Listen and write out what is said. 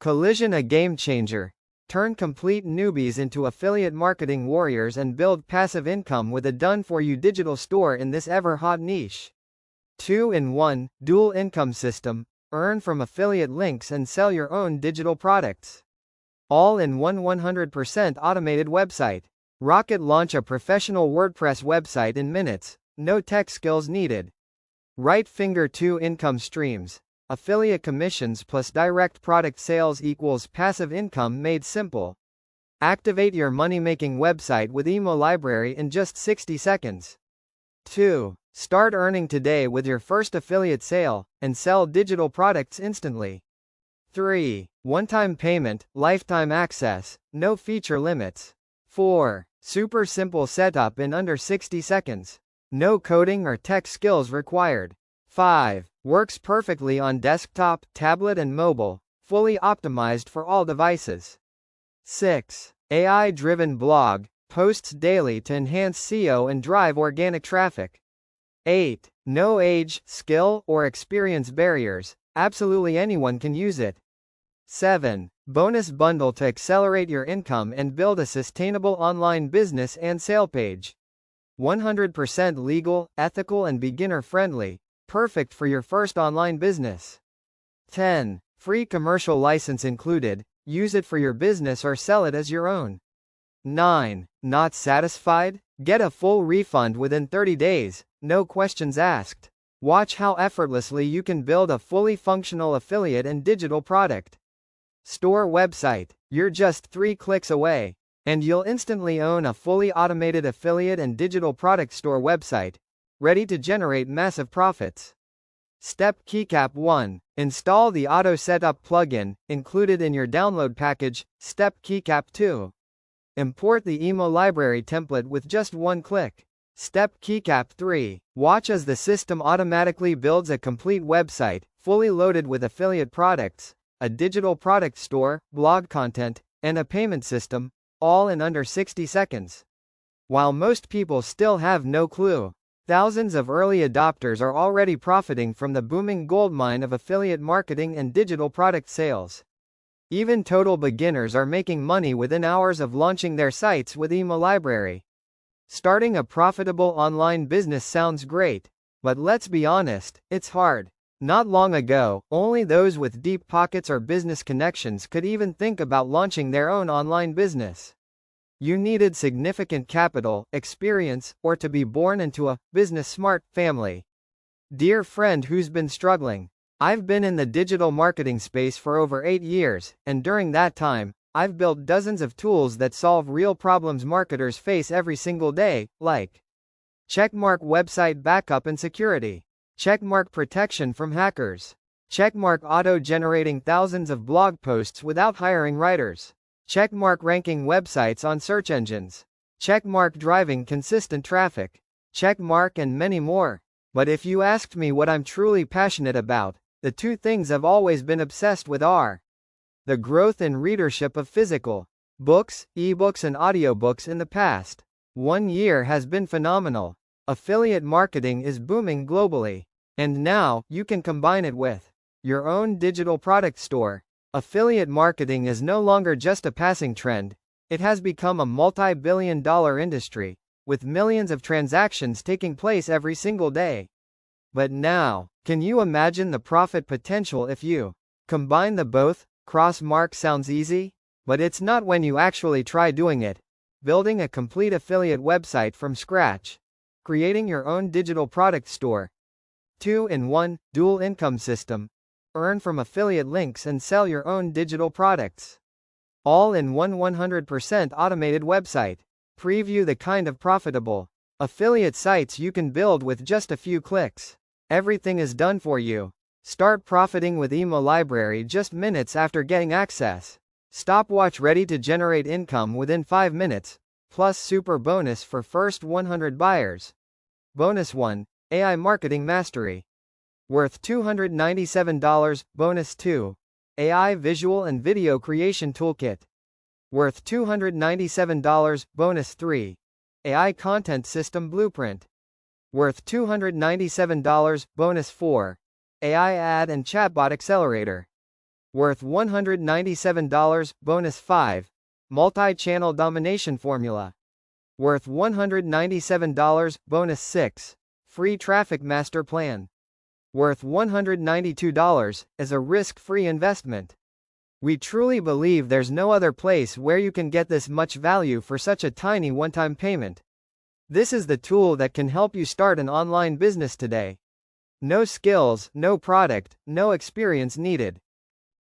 Collision, a game changer. Turn complete newbies into affiliate marketing warriors and build passive income with a done-for-you digital store in this ever-hot niche. 2-in-1, dual income system. Earn from affiliate links and sell your own digital products. All in one 100% automated website. Rocket launch a professional WordPress website in minutes. No tech skills needed. Right finger 2 income streams. Affiliate commissions plus direct product sales equals passive income made simple. Activate your money-making website with IMO Library in just 60 seconds. 2. Start earning today with your first affiliate sale, and sell digital products instantly. 3. One-time payment, lifetime access, no feature limits. 4. Super simple setup in under 60 seconds. No coding or tech skills required. 5. Works perfectly on desktop, tablet and mobile, fully optimized for all devices. 6. AI-driven blog, posts daily to enhance SEO and drive organic traffic. 8. No age, skill, or experience barriers, absolutely anyone can use it. 7. Bonus bundle to accelerate your income and build a sustainable online business and sale page. 100% legal, ethical and beginner-friendly. Perfect for your first online business. 10. Free commercial license included. Use it for your business or sell it as your own. 9. Not satisfied? Get a full refund within 30 days, no questions asked. Watch how effortlessly you can build a fully functional affiliate and digital product store website. You're just 3 clicks away, and you'll instantly own a fully automated affiliate and digital product store website, ready to generate massive profits. Step Keycap 1. Install the Auto Setup plugin, included in your download package. Step Keycap 2. Import the IMO Library template with just 1 click. Step Keycap 3. Watch as the system automatically builds a complete website, fully loaded with affiliate products, a digital product store, blog content, and a payment system, all in under 60 seconds. While most people still have no clue, thousands of early adopters are already profiting from the booming goldmine of affiliate marketing and digital product sales. Even total beginners are making money within hours of launching their sites with IMO Library. Starting a profitable online business sounds great, but let's be honest, it's hard. Not long ago, only those with deep pockets or business connections could even think about launching their own online business. You needed significant capital, experience, or to be born into a business-smart family. Dear friend who's been struggling, I've been in the digital marketing space for over 8 years, and during that time, I've built dozens of tools that solve real problems marketers face every single day, like checkmark website backup and security, checkmark protection from hackers, checkmark auto-generating thousands of blog posts without hiring writers, checkmark ranking websites on search engines, checkmark driving consistent traffic, checkmark and many more. But if you asked me what I'm truly passionate about, the 2 things I've always been obsessed with are the growth and readership of physical books, ebooks and audiobooks. In the past 1 year has been phenomenal. Affiliate marketing is booming globally, and now you can combine it with your own digital product store. Affiliate marketing is no longer just a passing trend, it has become a multi-billion-dollar industry, with millions of transactions taking place every single day. But now, can you imagine the profit potential if you combine the both? Cross-mark sounds easy, but it's not when you actually try doing it. Building a complete affiliate website from scratch. Creating your own digital product store. 2-in-1, dual income system. Earn from affiliate links and sell your own digital products. All in one 100% automated website. Preview the kind of profitable affiliate sites you can build with just a few clicks. Everything is done for you. Start profiting with IMO Library just minutes after getting access. Stopwatch ready to generate income within 5 minutes, plus super bonus for first 100 buyers. Bonus 1, AI Marketing Mastery. Worth $297, bonus 2, AI Visual and Video Creation Toolkit. Worth $297, bonus 3, AI Content System Blueprint. Worth $297, bonus 4, AI Ad and Chatbot Accelerator. Worth $197, bonus 5. Multi-channel domination formula. Worth $197, bonus 6. Free traffic master plan. Worth $192, as a risk-free investment. We truly believe there's no other place where you can get this much value for such a tiny one-time payment. This is the tool that can help you start an online business today. No skills, no product, no experience needed.